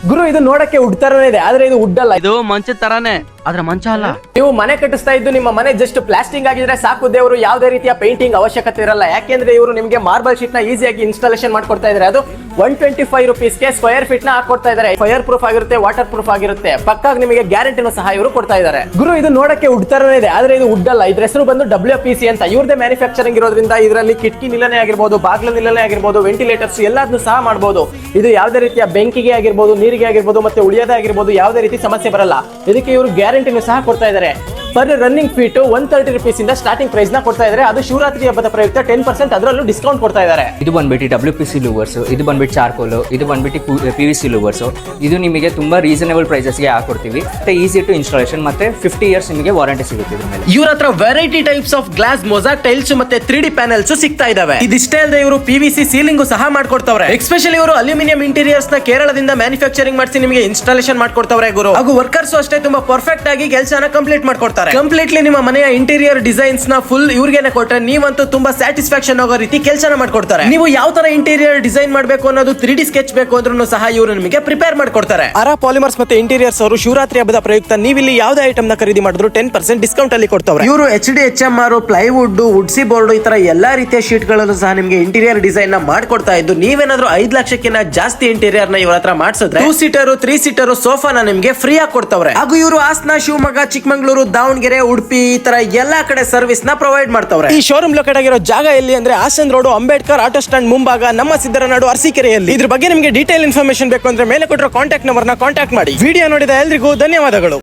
ಗುರು ಇದು ನೋಡಕ್ಕೆ ವುಡ್ ತರನೇ ಇದೆ, ಆದ್ರೆ ಇದು ವುಡ್ ಅಲ್ಲ, ಇದು ಮಂಚದ ತರಾನೇ, ಆದ್ರೆ ಮಂಚ ಅಲ್ಲ. ನೀವು ಮನೆ ಕಟ್ಟಿಸ್ತಾ ಇದ್ದು ನಿಮ್ಮ ಮನೆ ಜಸ್ಟ್ ಪ್ಲಾಸ್ಟಿಂಗ್ ಆಗಿದ್ರೆ ಸಾಕು, ದೇವರು ಯಾವುದೇ ರೀತಿಯ ಪೇಂಟಿಂಗ್ ಅವಶ್ಯಕತೆ ಇರಲ್ಲ. ಯಾಕೆಂದ್ರೆ ಇವರು ನಿಮಗೆ ಮಾರ್ಬಲ್ ಶೀಟ್ ನ ಈಸಿಯಾಗಿ ಇನ್ಸ್ಟಾಲೇಷನ್ ಮಾಡ್ಕೊಡ್ತಾ ಇದ್ದಾರೆ. ಅದು 125 rupeesಗೆ ಸ್ಕ್ವೇರ್ ಫೀಟ್ ನ ಹಾಕೊಡ್ತಾ ಇದ್ದಾರೆ. ಫೈರ್ ಪ್ರೂಫ್ ಆಗಿರುತ್ತೆ, ವಾಟರ್ ಪ್ರೂಫ್ ಆಗಿರುತ್ತೆ, ಪಕ್ಕಾಗಿ ನಿಮಗೆ ಗ್ಯಾರಂಟಿನೂ ಸಹ ಇವರು ಕೊಡ್ತಾ ಇದ್ದಾರೆ. ಗುರು ಇದು ನೋಡಕ್ಕೆ ವುಡ್ ತರನೇ ಇದೆ, ಆದ್ರೆ ಇದು ವುಡ್ ಅಲ್ಲ. ಇದ್ರ ಹೆಸರು ಬಂದು WPC ಅಂತ. ಇವ್ರದೇ ಮ್ಯಾನುಫ್ಯಾಕ್ಚರಿಂಗ್ ಇರೋದ್ರಿಂದ ಇದರಲ್ಲಿ ಕಿಟಕಿ ನಿಲನೆ ಆಗಿರ್ಬೋದು, ಬಾಗ್ಲ ನಿಲನೆ ಆಗಿರ್ಬೋದು, ವೆಂಟಿಲೇಟರ್ಸ್ ಎಲ್ಲದನ್ನು ಸಹ ಮಾಡಬಹುದು. ಇದು ಯಾವುದೇ ರೀತಿಯ ಬೆಂಕಿಗೆ ಆಗಿರ್ಬೋದು, ನೀರಿಗೆ ಆಗಿರ್ಬೋದು, ಮತ್ತೆ ಉಳಿಯೋದೇ ಆಗಿರ್ಬೋದು, ಯಾವುದೇ ರೀತಿ ಸಮಸ್ಯೆ ಬರಲ್ಲ. ಇದಕ್ಕೆ ಇವರು ಗ್ಯಾರಂಟಿನೂ ಸಹ ಕೊಡ್ತಾ ಇದ್ದಾರೆ. ಪರ್ ರನ್ನಿಂಗ್ ಫೀಟ್ 130 rupees ಇಂದ ಸ್ಟಾರ್ಟಿಂಗ್ ಪ್ರೈಸ್ ನ ಕೊಡ್ತಾ ಇದ್ದಾರೆ. ಅದು ಶಿವರಾತ್ರಿ ಹಬ್ಬದ ಪ್ರಯುಕ್ತ 10% ಅದರಲ್ಲೂ ಡಿಸ್ಕೌಂಟ್ ಕೊಡ್ತಾ ಇದ್ದಾರೆ. ಇದು ಬಂದ್ಬಿಟ್ಟು WPC ಲೂವರ್ಸ್, ಇದು ಬಂದ್ಬಿಟ್ಟು ಚಾರ್ಕೋಲ್, ಇದು ಬಂದ್ಬಿಟ್ಟು PVC ಲೂವರ್ಸ್. ಇದು ನಿಮಗೆ ತುಂಬಾ ರೀಸನಬಲ್ ಪ್ರೈಸಸ್ಗೆ ಹಾಕೊಡ್ತೀವಿ. ಮತ್ತೆ ಈಸಿ ಟು ಇನ್ಸ್ಟಾಲೇಷನ್, ಮತ್ತೆ 50 years ನಿಮಗೆ ವಾರಂಟಿ ಸಿಗುತ್ತೆ ಇದ್ರ ಮೇಲೆ. ಇವ್ರ ಹತ್ರ variety types of glass, ಮೊಸಾಕ್ tiles ಮತ್ತೆ 3D ಪ್ಯಾನೆಲ್ಸ್ ಸಿಗ್ತಾ ಇದಾವೆ. ಇದಿಷ್ಟೇ ಅಲ್ಲದೆ ಇವರು PVC ಸೀಲಿಂಗ್ ಸಹ ಮಾಡ್ಕೊಡ್ತಾವ್ರೆ. ಎಸ್ಪೆಷಲಿ ಇವರು ಅಲ್ಯೂಮಿನಿಯಂ ಇಂಟೀರಿಯರ್ಸ್ ನ ಕೇರಳದಿಂದ ಮ್ಯಾನುಫ್ಯಾಕ್ಚರಿಂಗ್ ಮಾಡಿಸಿ ನಿಮಗೆ ಇನ್ಸ್ಟಾಲೇಷನ್ ಮಾಡ್ಕೊಡ್ತಾವ್ರೆ ಗುರು. ಹಾಗೂ ವರ್ಕರ್ಸ್ ಅಷ್ಟೇ ತುಂಬಾ ಪರ್ಫೆಕ್ಟ್ ಆಗಿ ಕೆಲಸನ ಕಂಪ್ಲೀಟ್ ಮಾಡ್ಕೊಡ್ತಾರೆ. ಕಂಪ್ಲೀಟ್ಲಿ ನಿಮ್ಮ ಮನೆಯ ಇಂಟೀರಿಯರ್ ಡಿಸೈನ್ಸ್ ನ ಫುಲ್ ಇವ್ರಿಗೆ ಕೊಟ್ಟರೆ ನೀವಂತೂ ತುಂಬಾ ಸ್ಯಾಟಿಸ್ಫ್ಯಾಕ್ಷನ್ ಆಗೋ ರೀತಿ ಕೆಲಸನ ಮಾಡ್ಕೊಡ್ತಾರೆ. ನೀವು ಯಾವ ತರ ಇಂಟೀರಿಯರ್ ಡಿಸೈನ್ ಮಾಡಬೇಕು ಅನ್ನೋದು 3D ಸ್ಕೆಚ್ ಬೇಕು ಅಂದ್ರೂ ಸಹ ಇವರು ನಿಮಗೆ ಪ್ರಿಪೇರ್ ಮಾಡ್ಕೊಡ್ತಾರೆ. ಅರಾ ಪಾಲಿಮರ್ಸ್ ಮತ್ತೆ ಇಂಟೀರಿಯರ್ಸ್ ಅವರು ಶಿವರಾತ್ರಿ ಹಬ್ಬದ ಪ್ರಯುಕ್ತ ನೀವಿಲ್ಲಿ ಯಾವುದೇ ಐಟಮ್ ನ ಖರೀದಿ ಮಾಡಿದ್ರು 10% ಡಿಸ್ಕೌಂಟ್ ಅಲ್ಲಿ ಕೊಡ್ತಾರೆ. ಇವರು HD HMR, ಪ್ಲೈವುಡ್, ವುಡ್ಸಿ ಬೋರ್ಡ್ ಈ ತರ ಎಲ್ಲಾ ರೀತಿಯ ಶೀಟ್ ಗಳಲ್ಲೂ ಸಹ ನಿಮಗೆ ಇಂಟೀರಿಯರ್ ಡಿಸೈನ್ ನ ಮಾಡ್ಕೊಡ್ತಾ ಇದ್ದು, ನೀವೇನಾದ್ರೂ 5 ಲಕ್ಷಕ್ಕಿಂತ ಜಾಸ್ತಿ ಇಂಟೀರಿಯರ್ ನ ಇವ್ರ ಹತ್ರ ಮಾಡಿಸಿದ್ರೆ 2 ಸೀಟರ್ 3 ಸೀಟರ್ ಸೋಫಾನ ನಿಮಗೆ ಫ್ರೀ ಆಗಿ ಕೊಡ್ತಾವ್ರೆ. ಹಾಗೂ ಇವರು ಹಾಸನ, ಶಿವಮೊಗ್ಗ, ಚಿಕ್ಕಮಂಗ್ಳೂರು, ದಾವಣಗೆರೆ, ಉಡುಪಿ ಈ ತರ ಎಲ್ಲಾ ಕಡೆ ಸರ್ವಿಸ್ ನ ಪ್ರೊವೈಡ್ ಮಾಡ್ತಾವ್ರೆ. ಈ ಶೋರೂಮ್ ಲೊಕೇಟ್ ಆಗಿರೋ ಜಾಗ ಎಲ್ಲಿ ಅಂದ್ರೆ Hassan road, Ambedkar auto stand ಮುಂಭಾಗ, ನಮ್ಮ ಸಿದ್ದರನಾಡು, ಅರಸೀಕೆರೆಯಲ್ಲಿ. ಇದ್ರ ಬಗ್ಗೆ ನಿಮಗೆ ಡೀಟೇಲ್ ಇನ್ಫಾರ್ಮೇಶನ್ ಬೇಕು ಅಂದ್ರೆ ಮೇಲೆ ಕೊಟ್ಟಿರೋ ಕಾಂಟ್ಯಾಕ್ಟ್ ನಂಬರ್ ನ ಕಾಂಟ್ಯಾಕ್ಟ್ ಮಾಡಿ. ವಿಡಿಯೋ ನೋಡಿದ ಎಲ್ರಿಗೂ ಧನ್ಯವಾದಗಳು.